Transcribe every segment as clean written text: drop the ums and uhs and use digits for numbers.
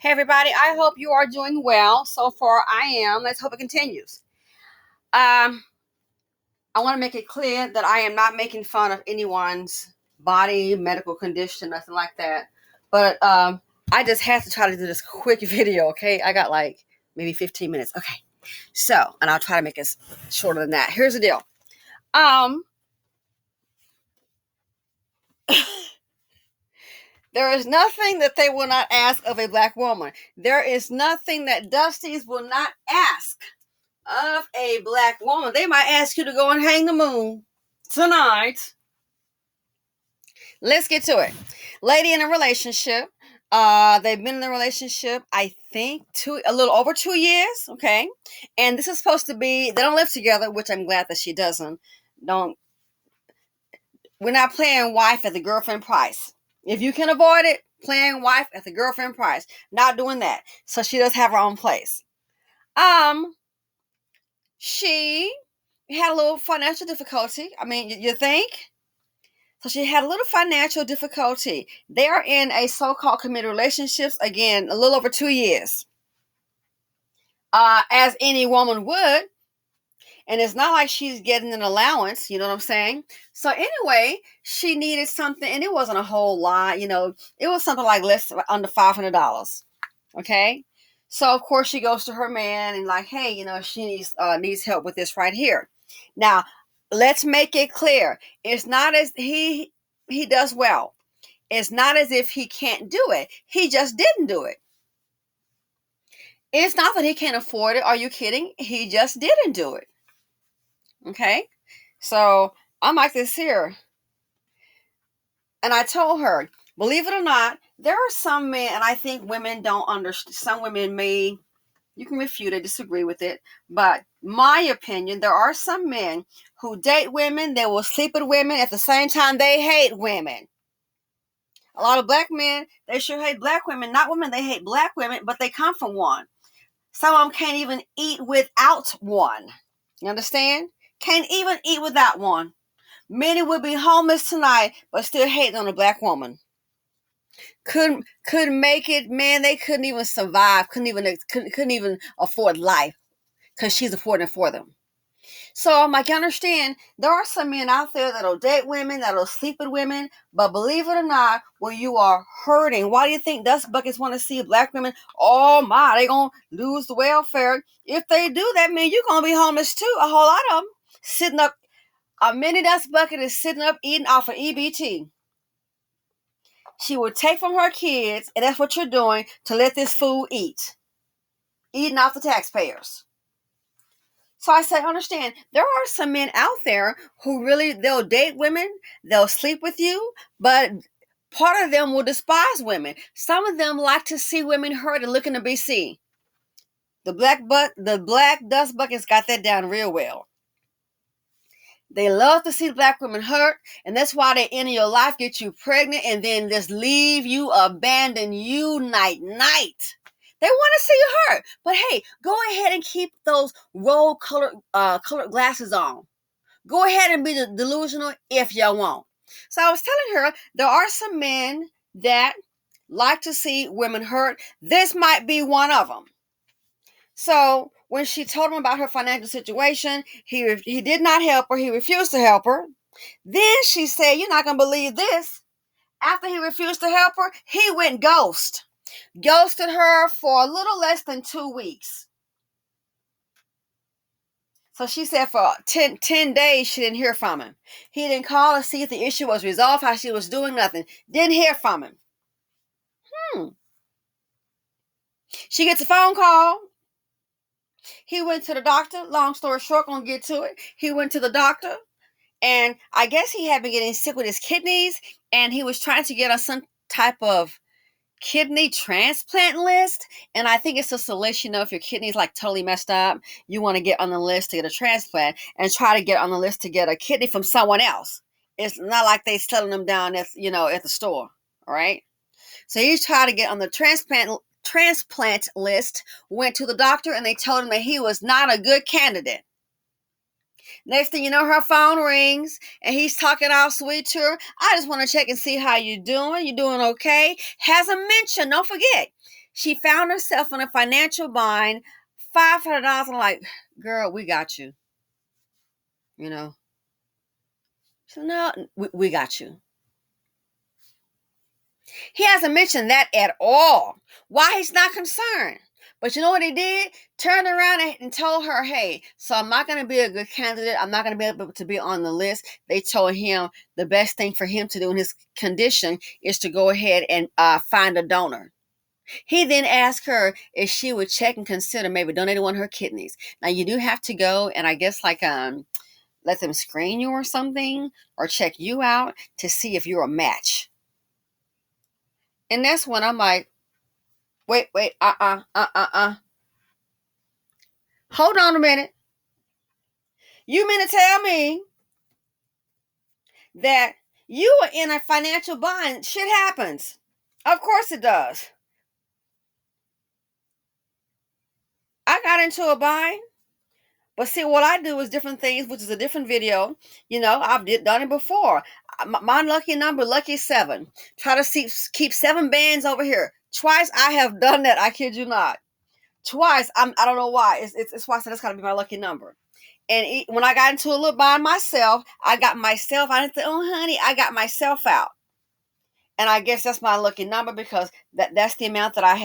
Hey everybody, I hope you are doing well. So far I am. Let's hope it continues. Um, I want to make it clear that I am not making fun of anyone's body, medical condition, nothing like that. But I just have to try to do this quick video, okay? I got like maybe 15 minutes. Okay. So, and I'll try to make it shorter than that. Here's the deal. Um, there is nothing that they will not ask of a black woman. There is nothing that Dusties will not ask of a black woman. They might ask you to go and hang the moon tonight. Let's get to it. Lady in a relationship. They've been in a relationship, I think, a little over 2 years. Okay, and this is supposed to be. They don't live together, which I'm glad that she doesn't. Don't. We're not playing wife at the girlfriend price. If you can avoid it, playing wife at the girlfriend price. Not doing that. So she does have her own place. She had a little financial difficulty. I mean, you think? So she had a little financial difficulty. They are in a so-called committed relationships, again, a little over 2 years. As any woman would. And it's not like she's getting an allowance, you know what I'm saying? So anyway, she needed something, and it wasn't a whole lot, it was something like less under $500. Okay? So of course she goes to her man and like, hey, she needs help with this right here. Now, let's make it clear. It's not as he does well. It's not as if he can't do it. He just didn't do it. It's not that he can't afford it. Are you kidding? He just didn't do it. Okay? So I'm like this here. And I told her, believe it or not, there are some men, and I think women don't understand. Some women may, you can refute it, disagree with it, but my opinion, there are some men who date women, they will sleep with women, at the same time they hate women. A lot of black men, they sure hate black women, not women, they hate black women, but they come from one. Some of them can't even eat without one. You understand? Can't even eat without one. Many would be homeless tonight, but still hating on a black woman. Couldn't make it, man. They couldn't even survive. Couldn't even afford life because she's affording for them. So I'm like, you understand? There are some men out there that'll date women, that'll sleep with women, but believe it or not, when you are hurting, why do you think dust buckets want to see black women? Oh my, they gonna lose the welfare. If they do, that means you're gonna be homeless too. A whole lot of them sitting up. A mini dust bucket is sitting up eating off of EBT. She would take from her kids, and that's what you're doing, to let this fool eat. Eating off the taxpayers. So I say, understand, there are some men out there who really, they'll date women, they'll sleep with you, but part of them will despise women. Some of them like to see women hurt and looking to be seen. The black dust buckets got that down real well. They love to see black women hurt, and that's why they enter your life, get you pregnant, and then just leave you, abandon you night. They want to see you hurt. But hey, go ahead and keep those rose colored glasses on. Go ahead and be delusional if you want. So I was telling her, there are some men that like to see women hurt. This might be one of them. So when she told him about her financial situation, he did not help her. He refused to help her. Then she said, you're not going to believe this. After he refused to help her, he went ghost. Ghosted her for a little less than 2 weeks. So she said for 10 days she didn't hear from him. He didn't call to see if the issue was resolved, how she was doing, nothing. Didn't hear from him. She gets a phone call. He went to the doctor. Long story short, gonna get to it. He went to the doctor, and I guess he had been getting sick with his kidneys, and he was trying to get on some type of kidney transplant list. And I think it's just to let you know if your kidney's like totally messed up, you want to get on the list to get a transplant and try to get on the list to get a kidney from someone else. It's not like they selling them down at the store. All right. So he tried to get on the transplant list, went to the doctor, and they told him that he was not a good candidate. Next thing you know, her phone rings, and he's talking all sweet to her. I just want to check and see how you're doing. You doing okay? Hasn't mentioned, don't forget, She found herself in a financial bind, $500. I'm like, girl, we got you. You know, she said, no, we got you. He hasn't mentioned that at all. Why he's not concerned. But you know what he did? Turned around and told her, hey, so I'm not going to be a good candidate. I'm not going to be able to be on the list. They told him the best thing for him to do in his condition is to go ahead and find a donor. He then asked her if she would check and consider maybe donating one of her kidneys. Now, you do have to go and I guess like let them screen you or something or check you out to see if you're a match. And that's when I'm like, wait, hold on a minute. You mean to tell me that you are in a financial bind? Shit happens. Of course it does. I got into a bind. But see, what I do is different things, which is a different video. You know, I've done it before. My lucky number, lucky 7. Try to keep 7 bands over here. Twice I have done that. I kid you not. Twice. I don't know why. It's why I said that's got to be my lucky number. And when I got into a little by myself, I got myself. I didn't say, oh, honey, I got myself out. And I guess that's my lucky number because that's the amount that I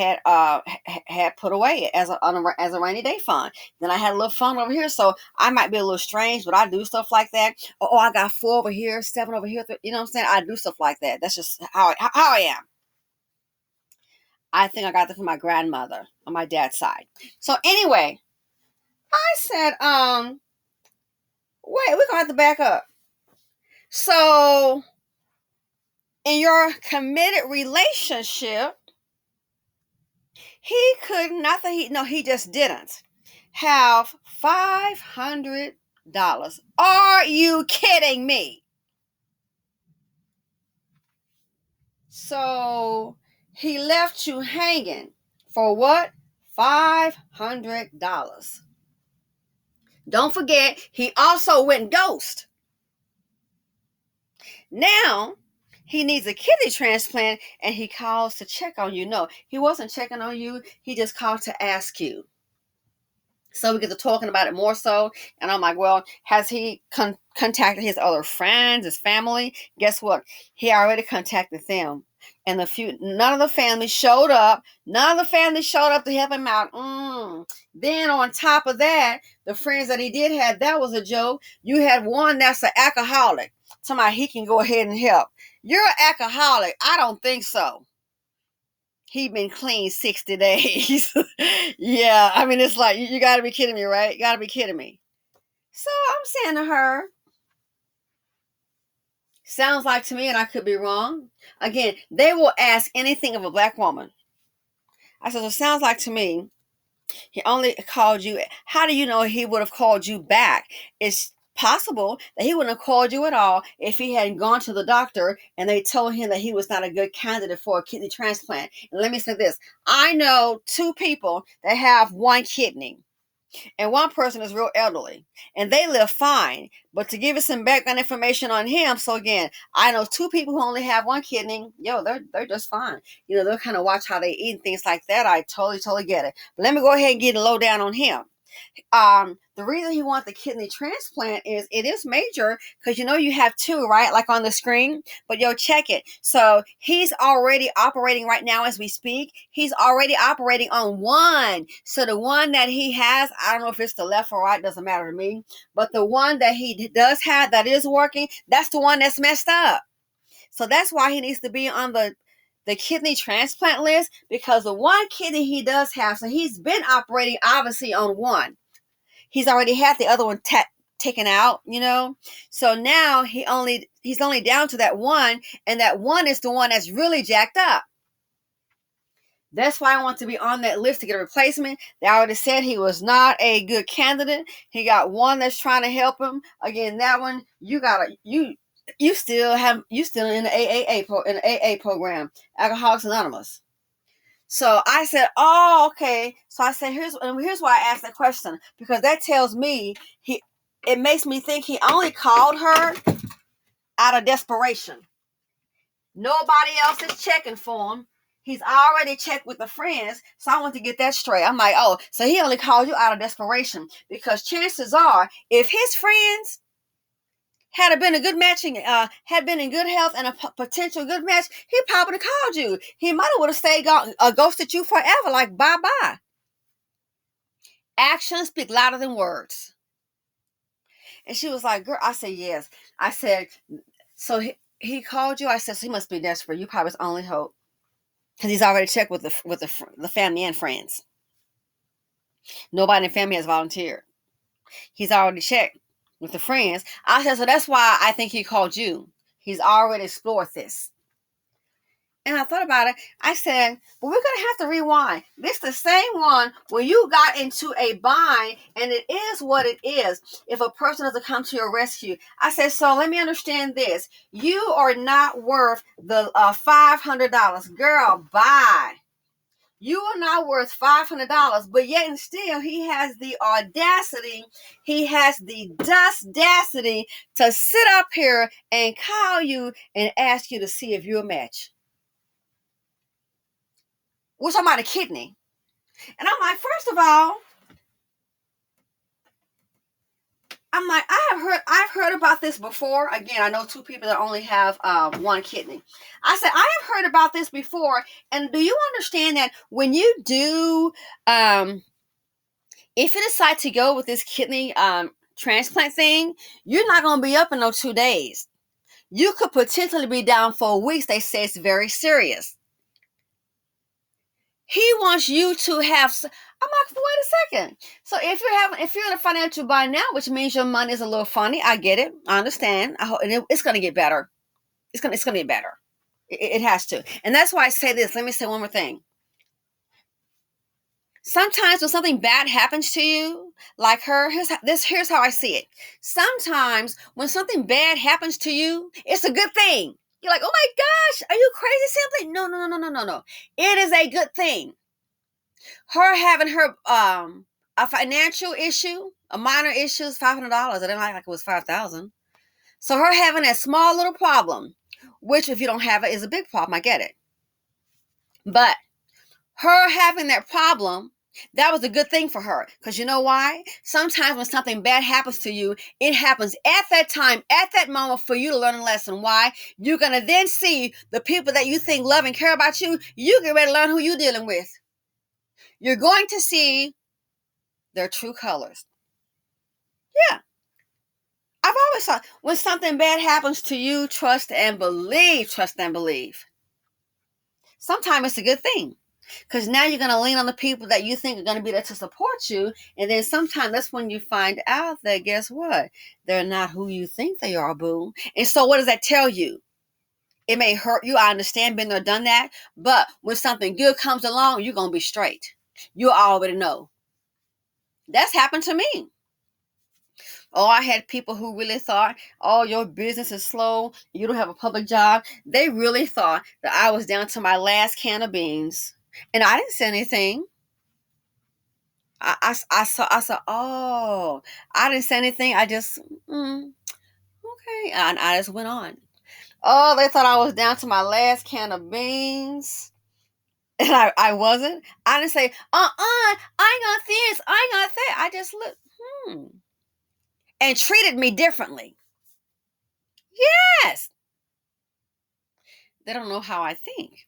had put away as a rainy day fund. Then I had a little fun over here, so I might be a little strange, but I do stuff like that. Oh, I got 4 over here, 7 over here. You know what I'm saying? I do stuff like that. That's just how I am. I think I got that from my grandmother on my dad's side. So anyway, I said, wait, we're gonna have to back up. So in your committed relationship, he could not that he just didn't have $500. Are you kidding me? So he left you hanging for what? $500. Don't forget, he also went ghost. Now he needs a kidney transplant and he calls to check on you. No, he wasn't checking on you. He just called to ask you. So we get to talking about it more so. And I'm like, well, has he contacted his other friends, his family? Guess what? He already contacted them. And none of the family showed up. None of the family showed up to help him out. Then on top of that, the friends that he did have, that was a joke. You had one that's an alcoholic. Somebody he can go ahead and help. You're an alcoholic. I don't think so. He been clean 60 days. Yeah, I mean, it's like, you got to be kidding me, right? You got to be kidding me. So I'm saying to her, sounds like to me, and I could be wrong. Again, they will ask anything of a black woman. I said, so it sounds like to me, he only called you. How do you know he would have called you back? It's possible that he wouldn't have called you at all if he hadn't gone to the doctor and they told him that he was not a good candidate for a kidney transplant. And let me say this. I know 2 people that have 1 kidney. And one person is real elderly and they live fine. But to give you some background information on him, so again, I know 2 people who only have 1 kidney. Yo, they're just fine. You know, they'll kind of watch how they eat and things like that. I totally get it. But let me go ahead and get a low down on him. The reason he wants the kidney transplant is it is major because you know you have 2, right? Like on the screen, but yo, check it. So he's already operating right now as we speak. He's already operating on 1. So the one that he has, I don't know if it's the left or right, doesn't matter to me. But the one that he does have that is working, that's the one that's messed up. So that's why he needs to be on the kidney transplant list because the 1 kidney he does have, so he's been operating obviously on 1. He's already had the other one taken out, you know. So now he's only down to that 1, and that 1 is the one that's really jacked up. That's why I want to be on that list to get a replacement. They already said he was not a good candidate. He got 1 that's trying to help him. Again, that one you still in the AA program, Alcoholics Anonymous. So I said, oh, okay. So I said, here's why I asked that question, because that tells me it makes me think he only called her out of desperation. Nobody else is checking for him. He's already checked with the friends, so I want to get that straight. I'm like, oh, so he only called you out of desperation, because chances are, if his friends had been a good matching, had been in good health and a potential good match, he probably called you. He might have would have stayed ghosted you forever, like bye bye. Actions speak louder than words. And she was like, girl, I said yes. I said, so he called you. I said, so he must be desperate. You probably his only hope, because he's already checked with the family and friends. Nobody in the family has volunteered. He's already checked with the friends. I said, so that's why I think he called you. He's already explored this. And I thought about it. I said, but we're going to have to rewind. This is the same one where you got into a bind, and it is what it is if a person doesn't come to your rescue. I said, so let me understand this. You are not worth the $500. Girl, bye. You are not worth $500, but yet and still he has the audacity, he has the dusticity to sit up here and call you and ask you to see if you're a match. We're talking about a kidney. And I'm like, first of all, I've heard about this before. Again, I know two people that only have one kidney. I said, I have heard about this before. And do you understand that when you do, if you decide to go with this kidney transplant thing, you're not going to be up in those 2 days. You could potentially be down for weeks. They say it's very serious. He wants you to have. I'm like, wait a second. So if you're in a financial bind now, which means your money is a little funny, I get it. I understand. I hope, and it's going to get better. It's going to get better. It has to. And that's why I say this. Let me say one more thing. Sometimes when something bad happens to you, like her, here's how I see it. Sometimes when something bad happens to you, it's a good thing. You're like, oh my gosh, are you crazy, simply? No. It is a good thing. Her having her a financial issue, a minor issue is $500. I didn't like it was $5,000. So her having a small little problem, which if you don't have it is a big problem, I get it. But her having that problem, that was a good thing for her. Because you know why? Sometimes when something bad happens to you, it happens at that time, at that moment, for you to learn a lesson. Why? You're going to then see the people that you think love and care about you. You get ready to learn who you're dealing with. You're going to see their true colors. Yeah. I've always thought when something bad happens to you, trust and believe. Trust and believe. Sometimes it's a good thing. Because now you're going to lean on the people that you think are going to be there to support you. And then sometimes that's when you find out that, guess what? They're not who you think they are, boo. And so what does that tell you? It may hurt you. I understand, been there, done that. But when something good comes along, you're going to be straight. You already know. That's happened to me. Oh, I had people who really thought, oh, your business is slow. You don't have a public job. They really thought that I was down to my last can of beans. And I didn't say anything. I saw, oh, I didn't say anything. I just, okay. And I just went on. Oh, they thought I was down to my last can of beans. And I wasn't. I didn't say, I ain't got this, I ain't got that. I just looked, and treated me differently. Yes. They don't know how I think.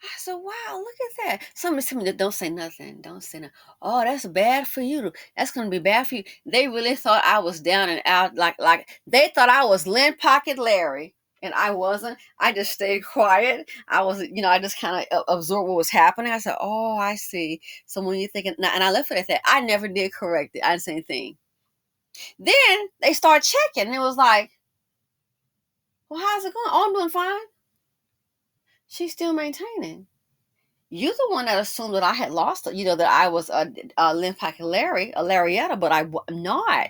I said, wow, look at that. Somebody don't say nothing. Don't say nothing. Oh, that's bad for you. That's going to be bad for you. They really thought I was down and out. Like they thought I was Lynn Pocket Larry. And I wasn't. I just stayed quiet. I was, I just kind of absorbed what was happening. I said, oh, I see. So when you're thinking, and I left it at that. I never did correct it. I didn't say anything. Then they start checking. And it was like, well, how's it going? Oh, I'm doing fine. She's still maintaining. You're the one that assumed that I had lost, that I was a Lynn Pocket Larry, a Larietta, but I'm not.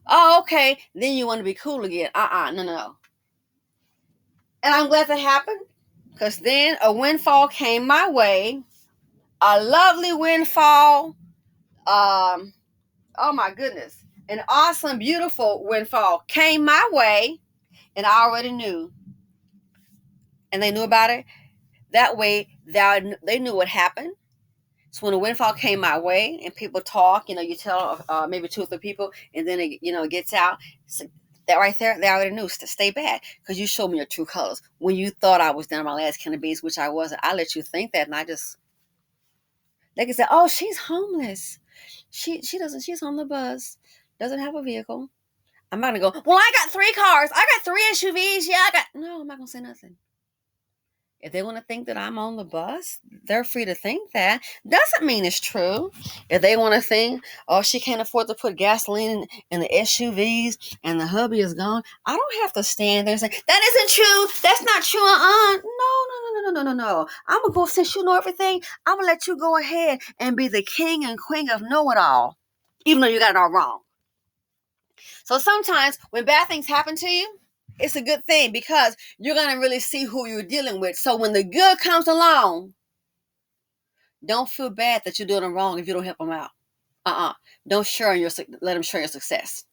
Oh, okay. Then you want to be cool again. No. And I'm glad that happened, because then a windfall came my way, a lovely windfall. Oh my goodness, an awesome, beautiful windfall came my way, and I already knew and they knew about it. That way, they knew what happened. So when a windfall came my way and people talk, you tell maybe two or three people, and then it gets out. So that right there, they already knew to stay back because you showed me your true colors. When you thought I was down my last can of beans, which I wasn't, I let you think that, and they can say, "Oh, she's homeless. She's on the bus, doesn't have a vehicle." I'm not gonna go, "Well, I got 3 cars. I got 3 SUVs. Yeah, I got." No, I'm not gonna say nothing. If they want to think that I'm on the bus, they're free to think that. Doesn't mean it's true. If they want to think, "Oh, she can't afford to put gasoline in the SUVs and the hubby is gone," I don't have to stand there and say, "That isn't true. That's not true." No, no, no, no, no, no, no. I'm going to go, since you know everything, I'm going to let you go ahead and be the king and queen of know-it-all, even though you got it all wrong. So sometimes when bad things happen to you, it's a good thing because you're going to really see who you're dealing with. So when the good comes along, don't feel bad that you're doing them wrong if you don't help them out. Don't let them share your success.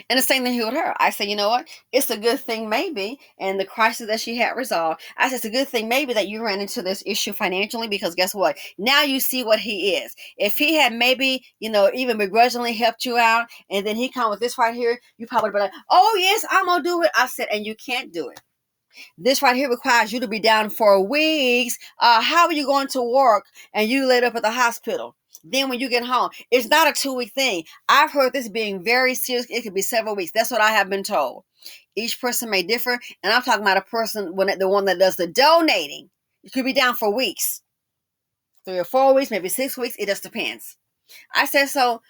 And the same thing here with her. I say, you know what? It's a good thing maybe, and the crisis that she had resolved. I said, it's a good thing maybe that you ran into this issue financially, because guess what? Now you see what he is. If he had maybe, even begrudgingly helped you out, and then he come with this right here, you probably be like, "Oh yes, I'm gonna do it." I said, and you can't do it. This right here requires you to be down for weeks. How are you going to work and you laid up at the hospital? Then when you get home, it's not a 2-week thing. I've heard this being very serious. It could be several weeks. That's what I have been told. Each person may differ. And I'm talking about a person, the one that does the donating. You could be down for weeks. 3 or 4 weeks, maybe 6 weeks. It just depends. I said, so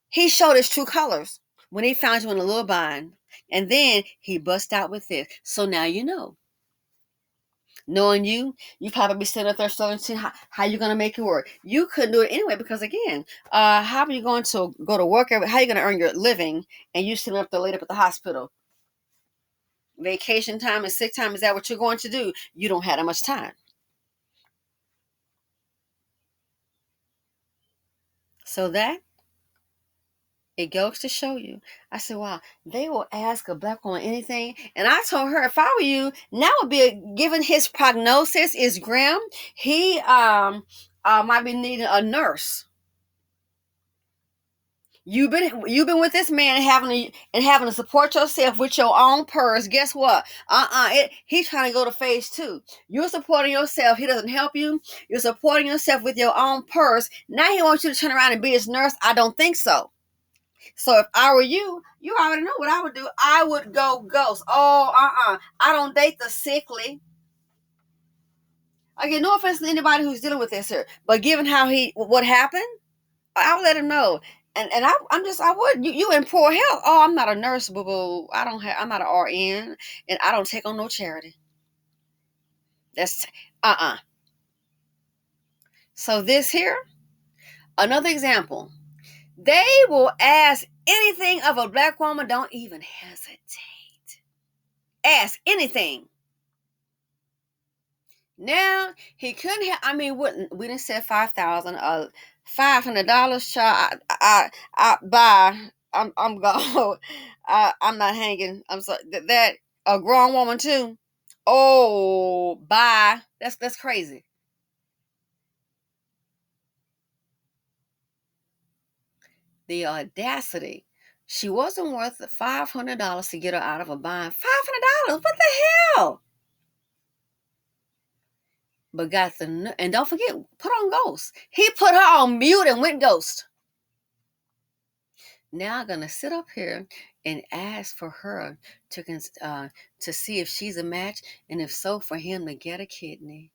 he showed his true colors when he found you in a little bind. And then he bust out with this. So now you know. Knowing you probably be sitting up there struggling to see how you're going to make it work. You couldn't do it anyway because, again, how are you going to go to work? How are you going to earn your living and you sitting up there laid up at the hospital? Vacation time and sick time, is that what you're going to do? You don't have that much time. So it goes to show you. I said, wow, they will ask a black woman anything. And I told her, if I were you, now would be given his prognosis is grim. He might be needing a nurse. You've been with this man and having to support yourself with your own purse. Guess what? He's trying to go to phase 2. You're supporting yourself. He doesn't help you. You're supporting yourself with your own purse. Now he wants you to turn around and be his nurse. I don't think so. So if I were you, you already know what I would do. I would go ghost. Oh, I don't date the sickly. Again, no offense to anybody who's dealing with this here, but given what happened, I'll let him know. And I would. You in poor health. Oh, I'm not a nurse, boo boo. I'm not an RN, and I don't take on no charity. That's So this here, another example. They will ask anything of a black woman. Don't even hesitate. Ask anything. Now he couldn't have. I mean, we didn't say 5,000, $500, child. I buy. I'm gone. I'm not hanging. I'm sorry. That a grown woman too. Oh, bye. That's crazy. The audacity. She wasn't worth the $500 to get her out of a bind. $500. What the hell? But and don't forget, put on ghost. He put her on mute and went ghost. Now I'm gonna sit up here and ask for her to see if she's a match, and if so, for him to get a kidney.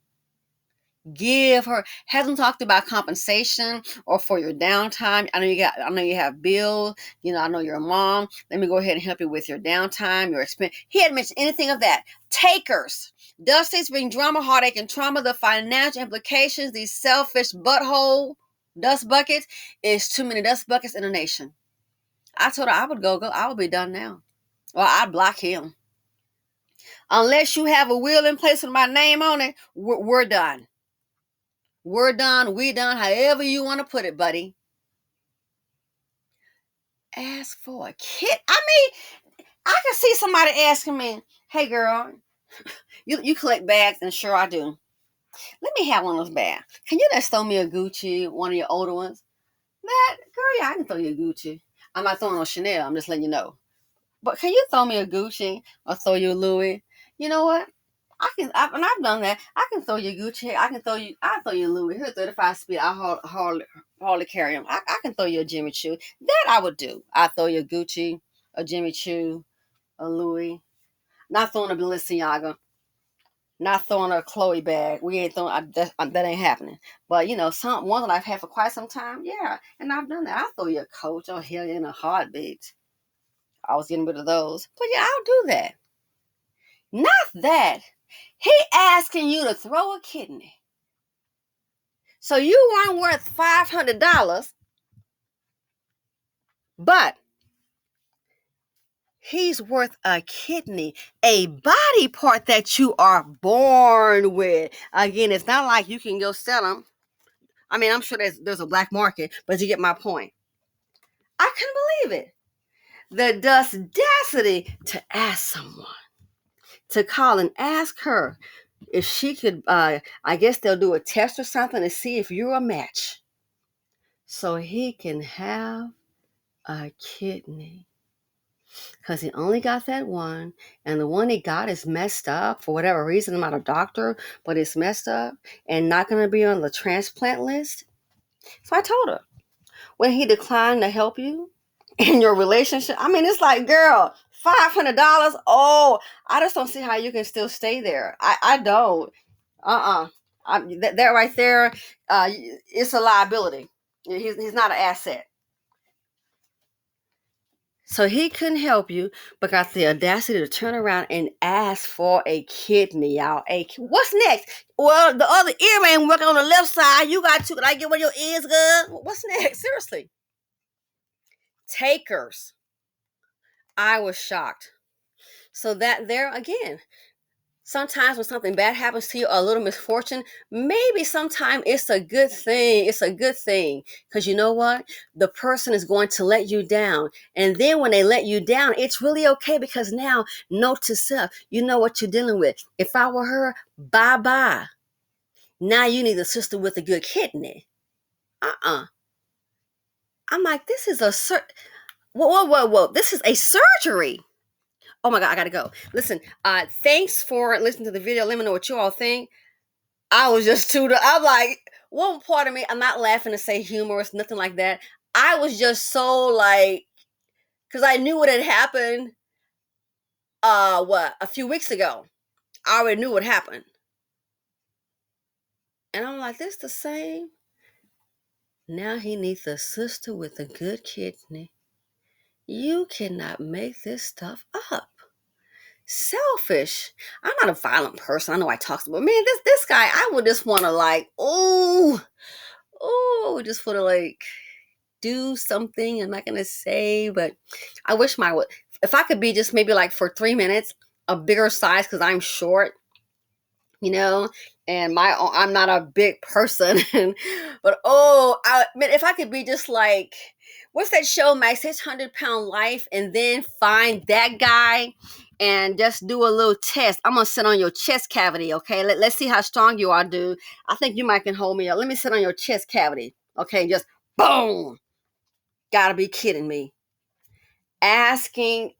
Give her. Hasn't talked about compensation or for your downtime. I know you have bills. I know you're a mom. Let me go ahead and help you with your downtime, your expense. He hadn't mentioned anything of that. Takers. Dusties bring drama, heartache, and trauma. The financial implications. These selfish butthole dust buckets is too many dust buckets in a nation. I told her I would go. I would be done now. Well, I'd block him. Unless you have a will in place with my name on it, we're done. We're done. We done. However you want to put it, buddy. Ask for a kid. I mean, I can see somebody asking me, "Hey, girl, You collect bags, and sure I do. Let me have one of those bags. Can you just throw me a Gucci, one of your older ones? That girl, yeah, I can throw you a Gucci. I'm not throwing on Chanel. I'm just letting you know. But can you throw me a Gucci or throw you a Louis? You know what? And I've done that. I can throw you a Gucci. I'll throw you a Louis. Here, 35 speed. I hardly carry them. I can throw you a Jimmy Choo. That I would do. I throw you a Gucci, a Jimmy Choo, a Louis. Not throwing a Balenciaga. Not throwing a Chloe bag. We ain't throwing that ain't happening. But one that I've had for quite some time, yeah. And I've done that. I'll throw you a Coach or hell in a heartbeat. I was getting rid of those. But yeah, I'll do that. Not that. He asking you to throw a kidney. So you weren't worth $500, but he's worth a kidney, a body part that you are born with. Again, it's not like you can go sell them. I mean, I'm sure there's a black market, but you get my point. I couldn't believe it. The audacity to ask someone, to call and ask her if she could, I guess they'll do a test or something to see if you're a match. So he can have a kidney. Because he only got that one, and the one he got is messed up for whatever reason. I'm not a doctor, but it's messed up and not going to be on the transplant list. So I told her, when he declined to help you in your relationship, I mean, it's like, girl, $500. Oh, I just don't see how you can still stay there. I don't. That right there, it's a liability. He's not an asset. So he couldn't help you, but got the audacity to turn around and ask for a kidney, y'all. What's next? Well, the other ear ain't working on the left side. You got to. Can I get one of your ears, girl? What's next? Seriously. Takers. I was shocked. So that there again. Sometimes when something bad happens to you, a little misfortune, maybe sometimes it's a good thing. It's a good thing. Because you know what? The person is going to let you down. And then when they let you down, it's really okay because now, note to self, you know what you're dealing with. If I were her, bye-bye. Now you need a sister with a good kidney. I'm like, this is whoa. This is a surgery. Oh my God, I gotta go. Listen, thanks for listening to the video. Let me know what you all think. I was just I'm like, one part of me, I'm not laughing to say humorous, nothing like that. I was just so like, because I knew what had happened, a few weeks ago. I already knew what happened. And I'm like, this the same? Now he needs a sister with a good kidney. You cannot make this stuff up. Selfish. I'm not a violent person. I know I talk about, man, this guy, I would just want to like, just want to like do something. I'm not gonna say, but I wish if I could be just maybe like for 3 minutes a bigger size because I'm short, and I'm not a big person. But if I could be just like, what's that show, My 600-Pound Life, and then find that guy and just do a little test. I'm gonna sit on your chest cavity, okay? Let's see how strong you are, dude. I think you might can hold me up. Let me sit on your chest cavity, okay? Just boom. Gotta be kidding me. Asking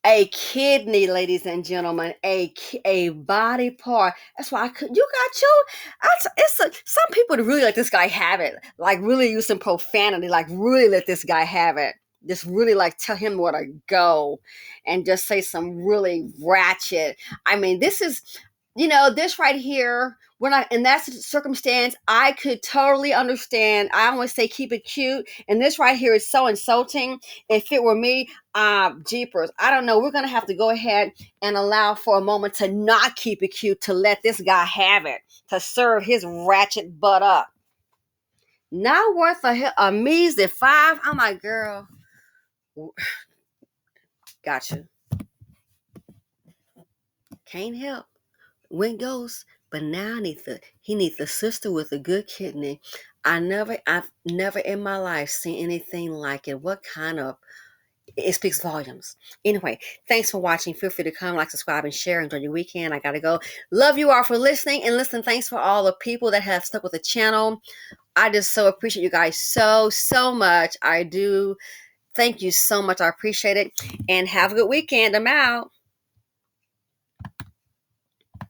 a kidney, ladies and gentlemen, a body part. That's why you got your. Some people really let this guy have it, like really use some profanity, like really let this guy have it. Just really like tell him where to go, and just say some really ratchet. I mean, this is. This right here, we're not in that circumstance. I could totally understand. I always say keep it cute. And this right here is so insulting. If it were me, jeepers. I don't know. We're going to have to go ahead and allow for a moment to not keep it cute, to let this guy have it, to serve his ratchet butt up. Not worth a measly $5. I'm like, girl, gotcha. Can't help. Went ghost, but now he needs a sister with a good kidney. I've never in my life seen anything like it. What kind of it speaks volumes. Anyway, thanks for watching. Feel free to come, like, subscribe, and share. Enjoy your weekend. I gotta go. Love you all for listening. And listen, thanks for all the people that have stuck with the channel. I just so appreciate you guys so much. I do. Thank you so much. I appreciate it. And have a good weekend. I'm out.